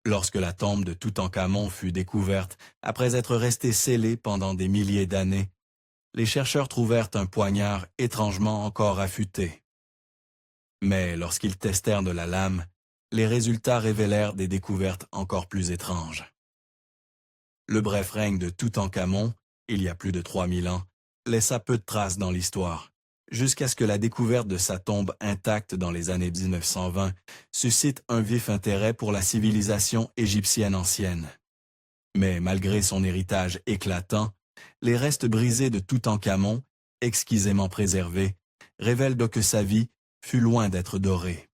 Lorsque la tombe de Toutankhamon fut découverte, après être restée scellée pendant des milliers d'années, les chercheurs trouvèrent un poignard étrangement encore affûté. Mais lorsqu'ils testèrent de la lame, les résultats révélèrent des découvertes encore plus étranges. Le bref règne de Toutankhamon, il y a plus de 3000 ans, laissa peu de traces dans l'histoire, jusqu'à ce que la découverte de sa tombe intacte dans les années 1920 suscite un vif intérêt pour la civilisation égyptienne ancienne. Mais malgré son héritage éclatant, les restes brisés de Toutankhamon, exquisément préservés, révèlent donc que sa vie fut loin d'être dorée.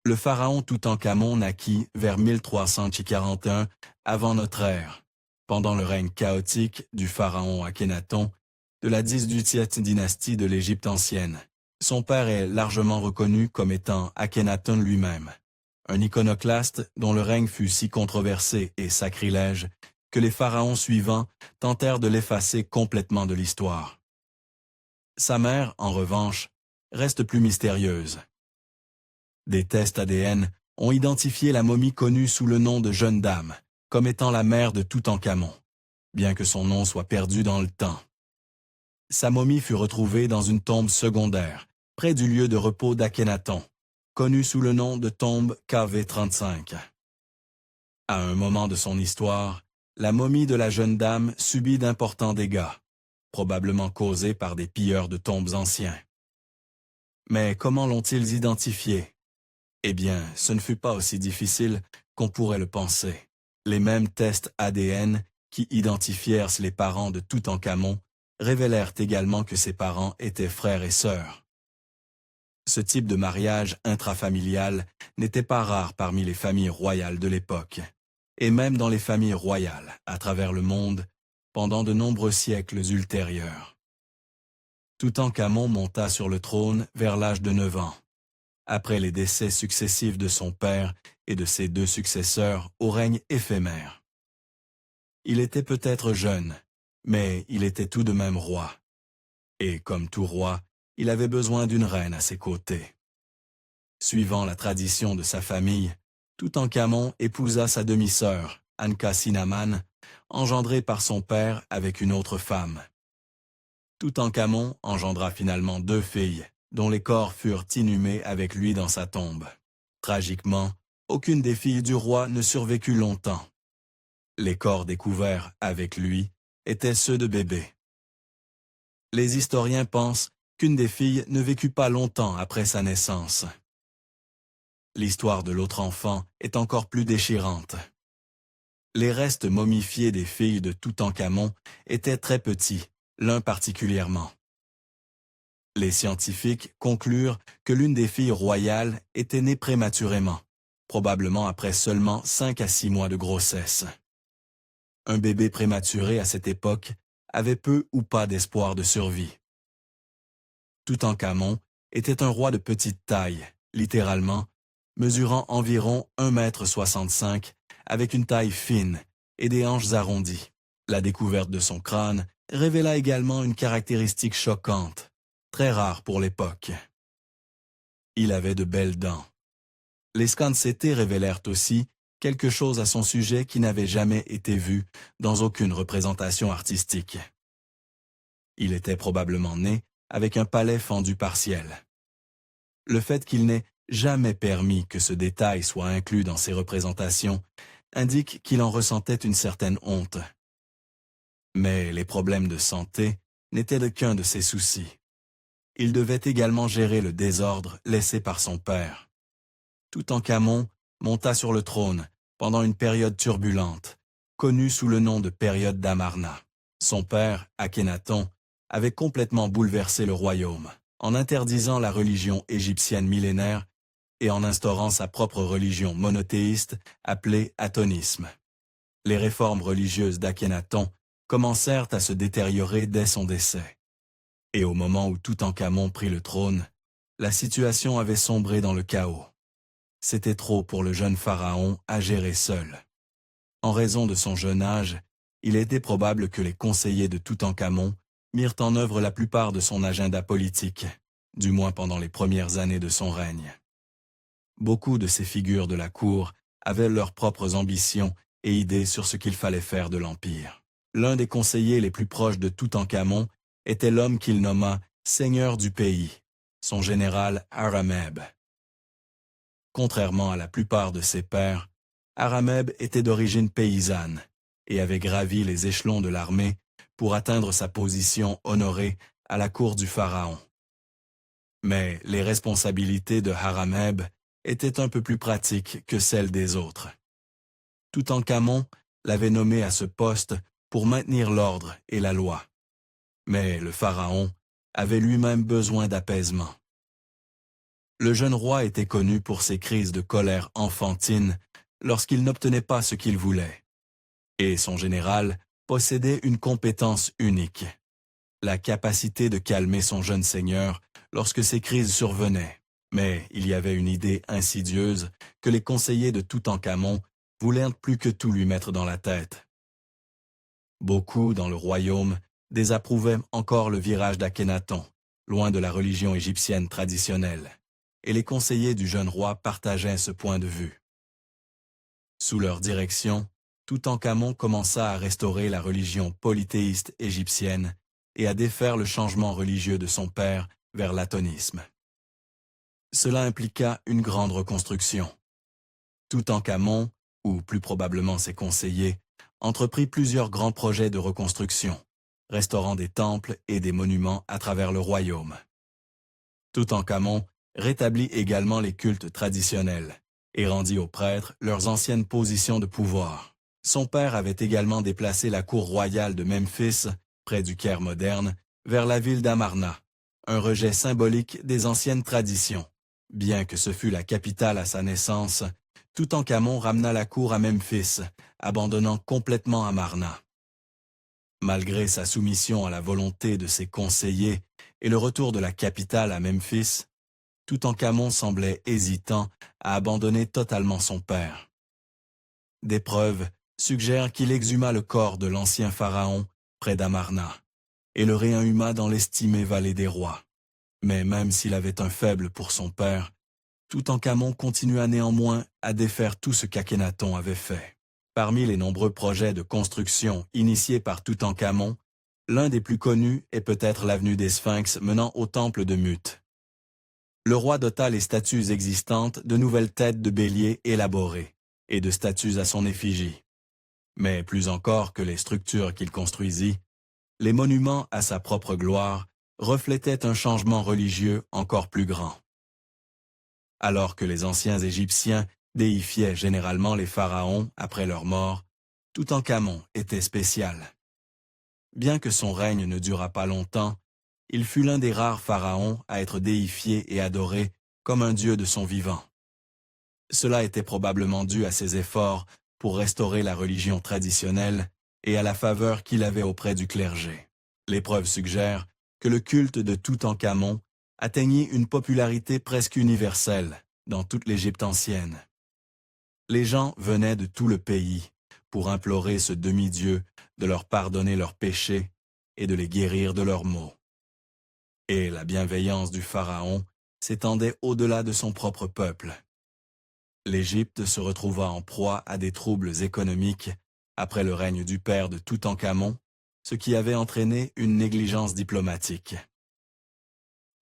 Le pharaon Toutankhamon naquit vers 1341 avant notre ère, pendant le règne chaotique du pharaon Akhénaton de la 18e dynastie de l'Égypte ancienne. Son père est largement reconnu comme étant Akhénaton lui-même, un iconoclaste dont le règne fut si controversé et sacrilège que les pharaons suivants tentèrent de l'effacer complètement de l'histoire. Sa mère, en revanche, reste plus mystérieuse. Des tests ADN ont identifié la momie connue sous le nom de Jeune Dame, comme étant la mère de Toutankhamon, bien que son nom soit perdu dans le temps. Sa momie fut retrouvée dans une tombe secondaire, près du lieu de repos d'Akhénaton, connue sous le nom de tombe KV35. À un moment de son histoire, la momie de la jeune dame subit d'importants dégâts, probablement causés par des pilleurs de tombes anciens. Mais comment l'ont-ils identifiée? Eh bien, ce ne fut pas aussi difficile qu'on pourrait le penser. Les mêmes tests ADN qui identifièrent les parents de Toutankhamon révélèrent également que ses parents étaient frères et sœurs. Ce type de mariage intrafamilial n'était pas rare parmi les familles royales de l'époque, et même dans les familles royales à travers le monde pendant de nombreux siècles ultérieurs. Toutankhamon monta sur le trône vers l'âge de 9 ans, après les décès successifs de son père et de ses 2 successeurs au règne éphémère. Il était peut-être jeune, mais il était tout de même roi. Et comme tout roi, il avait besoin d'une reine à ses côtés. Suivant la tradition de sa famille, Toutankhamon épousa sa demi-sœur, Ankhesenaman, engendrée par son père avec une autre femme. Toutankhamon engendra finalement 2 filles, dont les corps furent inhumés avec lui dans sa tombe. Tragiquement, aucune des filles du roi ne survécut longtemps. Les corps découverts avec lui étaient ceux de bébés. Les historiens pensent qu'une des filles ne vécut pas longtemps après sa naissance. L'histoire de l'autre enfant est encore plus déchirante. Les restes momifiés des filles de Toutankhamon étaient très petits, l'un particulièrement. Les scientifiques conclurent que l'une des filles royales était née prématurément, probablement après seulement 5 à 6 mois de grossesse. Un bébé prématuré à cette époque avait peu ou pas d'espoir de survie. Toutankhamon était un roi de petite taille, littéralement, mesurant environ 1,65 m avec une taille fine et des hanches arrondies. La découverte de son crâne révéla également une caractéristique choquante, très rare pour l'époque. Il avait de belles dents. Les scans CT révélèrent aussi quelque chose à son sujet qui n'avait jamais été vu dans aucune représentation artistique. Il était probablement né avec un palais fendu partiel. Le fait qu'il n'ait jamais permis que ce détail soit inclus dans ses représentations indique qu'il en ressentait une certaine honte. Mais les problèmes de santé n'étaient qu'un de ses soucis. Il devait également gérer le désordre laissé par son père. Toutankhamon monta sur le trône pendant une période turbulente, connue sous le nom de période d'Amarna. Son père, Akhénaton, avait complètement bouleversé le royaume, en interdisant la religion égyptienne millénaire et en instaurant sa propre religion monothéiste appelée atonisme. Les réformes religieuses d'Akhénaton commencèrent à se détériorer dès son décès. Et au moment où Toutankhamon prit le trône, la situation avait sombré dans le chaos. C'était trop pour le jeune pharaon à gérer seul. En raison de son jeune âge, il était probable que les conseillers de Toutankhamon mirent en œuvre la plupart de son agenda politique, du moins pendant les premières années de son règne. Beaucoup de ces figures de la cour avaient leurs propres ambitions et idées sur ce qu'il fallait faire de l'Empire. L'un des conseillers les plus proches de Toutankhamon était l'homme qu'il nomma seigneur du pays, son général Arameb. Contrairement à la plupart de ses pairs, Arameb était d'origine paysanne et avait gravi les échelons de l'armée pour atteindre sa position honorée à la cour du pharaon. Mais les responsabilités de Arameb étaient un peu plus pratiques que celles des autres. Toutankhamon l'avait nommé à ce poste pour maintenir l'ordre et la loi. Mais le pharaon avait lui-même besoin d'apaisement. Le jeune roi était connu pour ses crises de colère enfantine lorsqu'il n'obtenait pas ce qu'il voulait. Et son général possédait une compétence unique, la capacité de calmer son jeune seigneur lorsque ces crises survenaient. Mais il y avait une idée insidieuse que les conseillers de Toutankhamon voulaient plus que tout lui mettre dans la tête. Beaucoup dans le royaume désapprouvaient encore le virage d'Akhénaton, loin de la religion égyptienne traditionnelle, et les conseillers du jeune roi partageaient ce point de vue. Sous leur direction, Toutankhamon commença à restaurer la religion polythéiste égyptienne et à défaire le changement religieux de son père vers l'atonisme. Cela impliqua une grande reconstruction. Toutankhamon, ou plus probablement ses conseillers, entreprit plusieurs grands projets de reconstruction, restaurant des temples et des monuments à travers le royaume. Toutankhamon rétablit également les cultes traditionnels et rendit aux prêtres leurs anciennes positions de pouvoir. Son père avait également déplacé la cour royale de Memphis, près du Caire moderne, vers la ville d'Amarna, un rejet symbolique des anciennes traditions. Bien que ce fût la capitale à sa naissance, Toutankhamon ramena la cour à Memphis, abandonnant complètement Amarna. Malgré sa soumission à la volonté de ses conseillers et le retour de la capitale à Memphis, Toutankhamon semblait hésitant à abandonner totalement son père. Des preuves suggèrent qu'il exhuma le corps de l'ancien pharaon près d'Amarna et le réinhuma dans l'estimée vallée des rois. Mais même s'il avait un faible pour son père, Toutankhamon continua néanmoins à défaire tout ce qu'Akhénaton avait fait. Parmi les nombreux projets de construction initiés par Toutankhamon, l'un des plus connus est peut-être l'avenue des Sphinx menant au temple de Mut. Le roi dota les statues existantes de nouvelles têtes de béliers élaborées et de statues à son effigie. Mais plus encore que les structures qu'il construisit, les monuments à sa propre gloire reflétaient un changement religieux encore plus grand. Alors que les anciens Égyptiens déifiaient généralement les pharaons après leur mort, Toutankhamon était spécial. Bien que son règne ne durât pas longtemps, il fut l'un des rares pharaons à être déifié et adoré comme un dieu de son vivant. Cela était probablement dû à ses efforts pour restaurer la religion traditionnelle et à la faveur qu'il avait auprès du clergé. Les preuves suggèrent que le culte de Toutankhamon atteignit une popularité presque universelle dans toute l'Égypte ancienne. Les gens venaient de tout le pays pour implorer ce demi-dieu de leur pardonner leurs péchés et de les guérir de leurs maux. Et la bienveillance du pharaon s'étendait au-delà de son propre peuple. L'Égypte se retrouva en proie à des troubles économiques après le règne du père de Toutankhamon, ce qui avait entraîné une négligence diplomatique.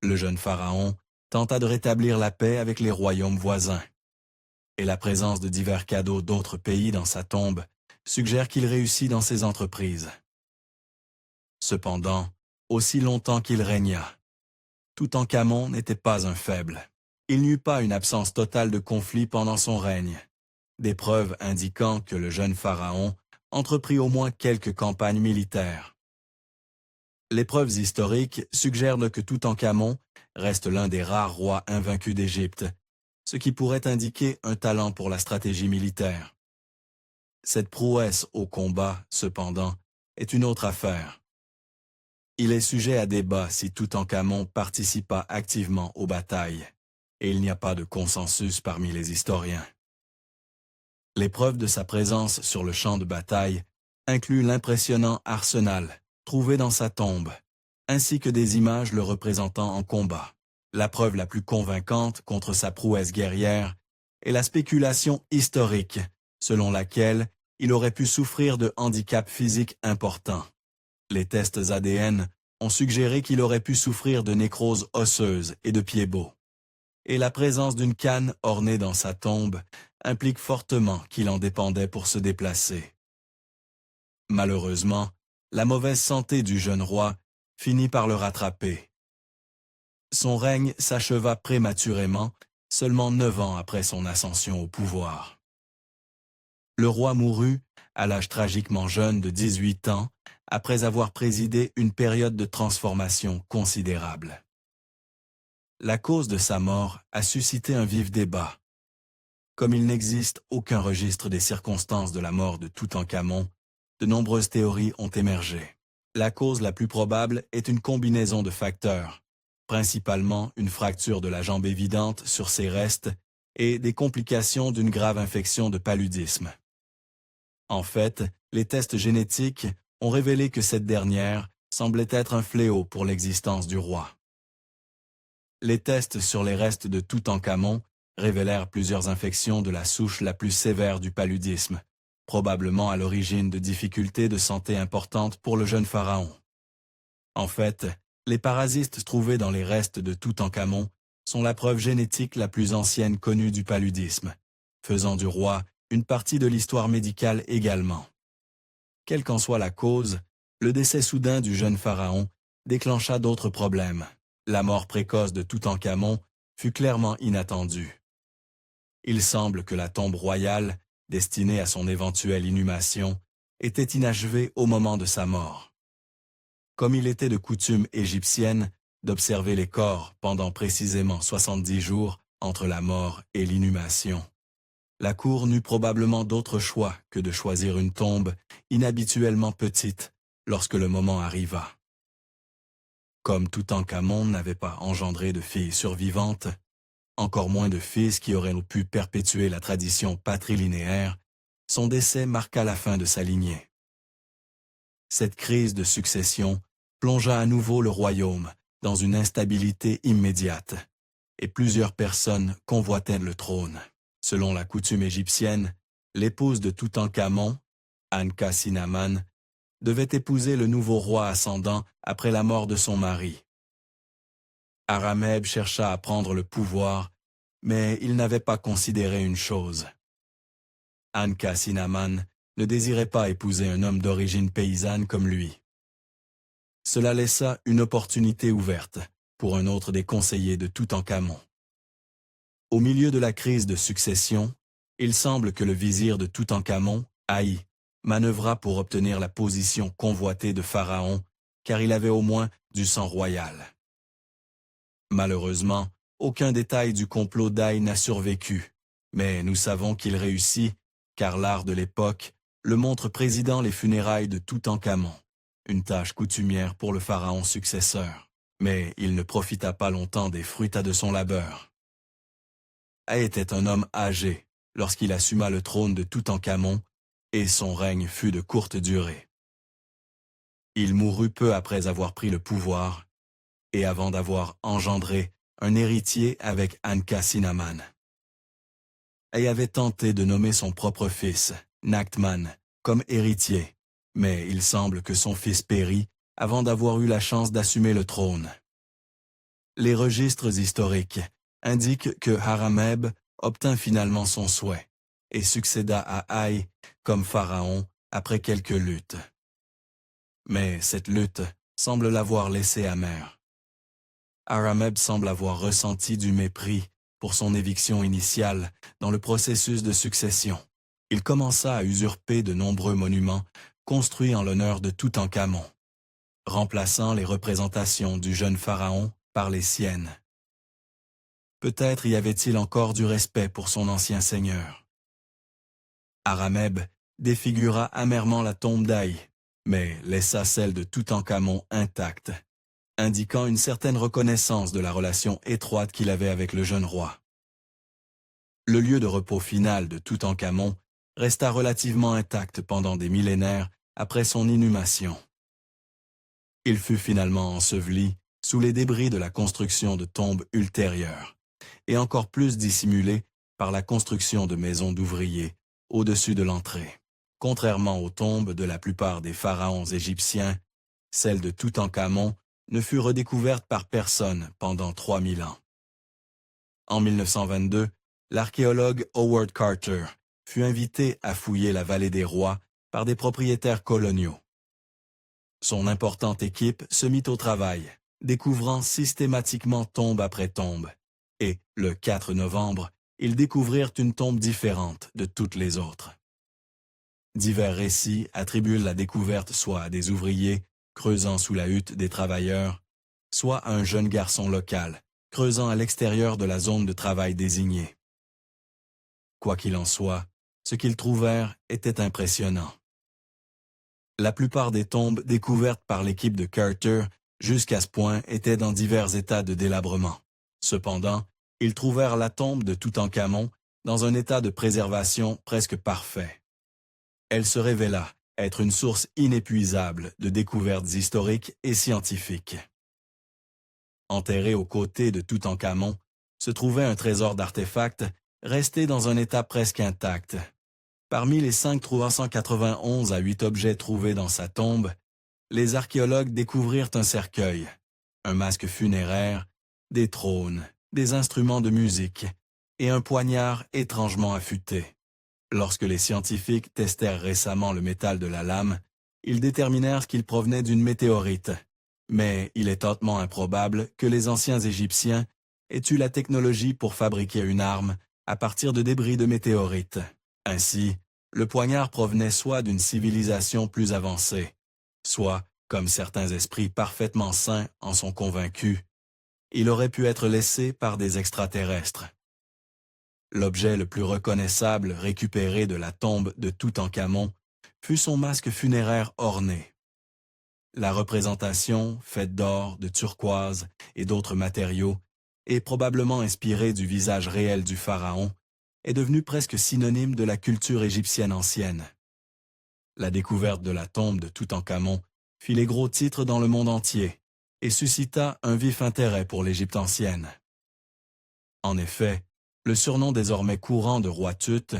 Le jeune pharaon tenta de rétablir la paix avec les royaumes voisins, et la présence de divers cadeaux d'autres pays dans sa tombe suggère qu'il réussit dans ses entreprises. Cependant, aussi longtemps qu'il régna, Toutankhamon n'était pas un faible. Il n'y eut pas une absence totale de conflits pendant son règne, des preuves indiquant que le jeune pharaon entreprit au moins quelques campagnes militaires. Les preuves historiques suggèrent que Toutankhamon reste l'un des rares rois invaincus d'Égypte, ce qui pourrait indiquer un talent pour la stratégie militaire. Cette prouesse au combat, cependant, est une autre affaire. Il est sujet à débat si Toutankhamon participa activement aux batailles, et il n'y a pas de consensus parmi les historiens. Les preuves de sa présence sur le champ de bataille incluent l'impressionnant arsenal trouvé dans sa tombe, ainsi que des images le représentant en combat. La preuve la plus convaincante contre sa prouesse guerrière est la spéculation historique, selon laquelle il aurait pu souffrir de handicaps physiques importants. Les tests ADN ont suggéré qu'il aurait pu souffrir de nécrose osseuse et de pieds-bots. Et la présence d'une canne ornée dans sa tombe implique fortement qu'il en dépendait pour se déplacer. Malheureusement, la mauvaise santé du jeune roi finit par le rattraper. Son règne s'acheva prématurément, seulement 9 ans après son ascension au pouvoir. Le roi mourut, à l'âge tragiquement jeune de 18 ans, après avoir présidé une période de transformation considérable. La cause de sa mort a suscité un vif débat. Comme il n'existe aucun registre des circonstances de la mort de Toutankhamon, de nombreuses théories ont émergé. La cause la plus probable est une combinaison de facteurs, principalement une fracture de la jambe évidente sur ses restes et des complications d'une grave infection de paludisme. En fait, les tests génétiques ont révélé que cette dernière semblait être un fléau pour l'existence du roi. Les tests sur les restes de Toutankhamon révélèrent plusieurs infections de la souche la plus sévère du paludisme, probablement à l'origine de difficultés de santé importantes pour le jeune pharaon. En fait, les parasites trouvés dans les restes de Toutankhamon sont la preuve génétique la plus ancienne connue du paludisme, faisant du roi une partie de l'histoire médicale également. Quelle qu'en soit la cause, le décès soudain du jeune pharaon déclencha d'autres problèmes. La mort précoce de Toutankhamon fut clairement inattendue. Il semble que la tombe royale, destinée à son éventuelle inhumation, était inachevée au moment de sa mort. Comme il était de coutume égyptienne d'observer les corps pendant précisément 70 jours entre la mort et l'inhumation, la cour n'eut probablement d'autre choix que de choisir une tombe inhabituellement petite lorsque le moment arriva. Comme Toutankhamon n'avait pas engendré de filles survivantes, encore moins de fils qui auraient pu perpétuer la tradition patrilinéaire, son décès marqua la fin de sa lignée. Cette crise de succession plongea à nouveau le royaume dans une instabilité immédiate, et plusieurs personnes convoitaient le trône. Selon la coutume égyptienne, l'épouse de Toutankhamon, Ankha-Sinaman, devait épouser le nouveau roi ascendant après la mort de son mari. Arameb chercha à prendre le pouvoir, mais il n'avait pas considéré une chose. Ankha-Sinaman ne désirait pas épouser un homme d'origine paysanne comme lui. Cela laissa une opportunité ouverte pour un autre des conseillers de Toutankhamon. Au milieu de la crise de succession, il semble que le vizir de Toutankhamon, Haï, manœuvra pour obtenir la position convoitée de Pharaon, car il avait au moins du sang royal. Malheureusement, aucun détail du complot d'Haï n'a survécu, mais nous savons qu'il réussit, car l'art de l'époque le montre présidant les funérailles de Toutankhamon, une tâche coutumière pour le pharaon successeur. Mais il ne profita pas longtemps des fruits de son labeur. Haï était un homme âgé lorsqu'il assuma le trône de Toutankhamon, et son règne fut de courte durée. Il mourut peu après avoir pris le pouvoir, et avant d'avoir engendré un héritier avec Ankha-Sinaman. Haï avait tenté de nommer son propre fils, Nakhman, comme héritier, mais il semble que son fils périt avant d'avoir eu la chance d'assumer le trône. Les registres historiques indiquent que Arameb obtint finalement son souhait et succéda à Haï comme pharaon après quelques luttes. Mais cette lutte semble l'avoir laissé amer. Arameb semble avoir ressenti du mépris pour son éviction initiale dans le processus de succession. Il commença à usurper de nombreux monuments construits en l'honneur de Toutankhamon, remplaçant les représentations du jeune pharaon par les siennes. Peut-être y avait-il encore du respect pour son ancien seigneur. Arameb défigura amèrement la tombe d'Haï, mais laissa celle de Toutankhamon intacte, indiquant une certaine reconnaissance de la relation étroite qu'il avait avec le jeune roi. Le lieu de repos final de Toutankhamon resta relativement intact pendant des millénaires après son inhumation. Il fut finalement enseveli sous les débris de la construction de tombes ultérieures, et encore plus dissimulé par la construction de maisons d'ouvriers au-dessus de l'entrée. Contrairement aux tombes de la plupart des pharaons égyptiens, celle de Toutankhamon ne fut redécouverte par personne pendant 3000 ans. En 1922, l'archéologue Howard Carter fut invité à fouiller la vallée des rois par des propriétaires coloniaux. Son importante équipe se mit au travail, découvrant systématiquement tombe après tombe, et, le 4 novembre, ils découvrirent une tombe différente de toutes les autres. Divers récits attribuent la découverte soit à des ouvriers creusant sous la hutte des travailleurs, soit à un jeune garçon local creusant à l'extérieur de la zone de travail désignée. Quoi qu'il en soit, ce qu'ils trouvèrent était impressionnant. La plupart des tombes découvertes par l'équipe de Carter jusqu'à ce point étaient dans divers états de délabrement. Cependant, ils trouvèrent la tombe de Toutankhamon dans un état de préservation presque parfait. Elle se révéla être une source inépuisable de découvertes historiques et scientifiques. Enterré aux côtés de Toutankhamon se trouvait un trésor d'artefacts resté dans un état presque intact. Parmi les 391 à 8 objets trouvés dans sa tombe, les archéologues découvrirent un cercueil, un masque funéraire, des trônes, des instruments de musique et un poignard étrangement affûté. Lorsque les scientifiques testèrent récemment le métal de la lame, ils déterminèrent qu'il provenait d'une météorite. Mais il est hautement improbable que les anciens Égyptiens aient eu la technologie pour fabriquer une arme à partir de débris de météorites. Ainsi, le poignard provenait soit d'une civilisation plus avancée, soit, comme certains esprits parfaitement sains en sont convaincus, il aurait pu être laissé par des extraterrestres. L'objet le plus reconnaissable récupéré de la tombe de Toutankhamon fut son masque funéraire orné. La représentation, faite d'or, de turquoise et d'autres matériaux, et probablement inspirée du visage réel du pharaon, est devenue presque synonyme de la culture égyptienne ancienne. La découverte de la tombe de Toutankhamon fit les gros titres dans le monde entier et suscita un vif intérêt pour l'Égypte ancienne. En effet, le surnom désormais courant de roi Tut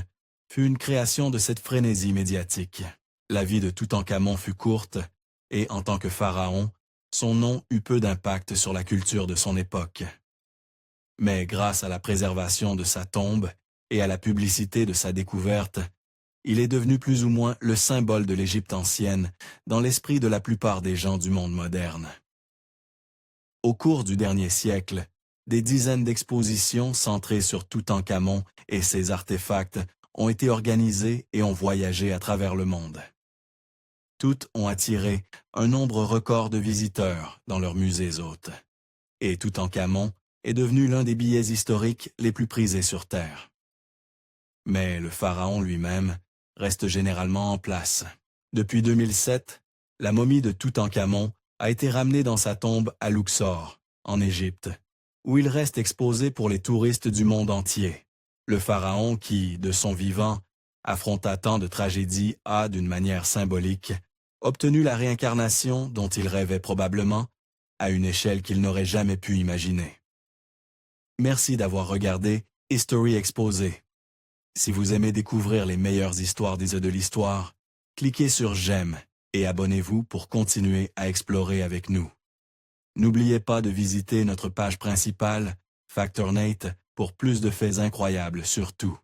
fut une création de cette frénésie médiatique. La vie de Toutankhamon fut courte, et en tant que pharaon, son nom eut peu d'impact sur la culture de son époque. Mais grâce à la préservation de sa tombe et à la publicité de sa découverte, il est devenu plus ou moins le symbole de l'Égypte ancienne dans l'esprit de la plupart des gens du monde moderne. Au cours du dernier siècle, des dizaines d'expositions centrées sur Toutankhamon et ses artefacts ont été organisées et ont voyagé à travers le monde. Toutes ont attiré un nombre record de visiteurs dans leurs musées hôtes. Et Toutankhamon est devenu l'un des billets historiques les plus prisés sur Terre. Mais le pharaon lui-même reste généralement en place. Depuis 2007, la momie de Toutankhamon a été ramenée dans sa tombe à Luxor, en Égypte, où il reste exposé pour les touristes du monde entier. Le pharaon qui, de son vivant, affronta tant de tragédies a, d'une manière symbolique, obtenu la réincarnation dont il rêvait probablement, à une échelle qu'il n'aurait jamais pu imaginer. Merci d'avoir regardé History Exposé. Si vous aimez découvrir les meilleures histoires des œufs de l'histoire, cliquez sur j'aime et abonnez-vous pour continuer à explorer avec nous. N'oubliez pas de visiter notre page principale, Factornate, pour plus de faits incroyables sur tout.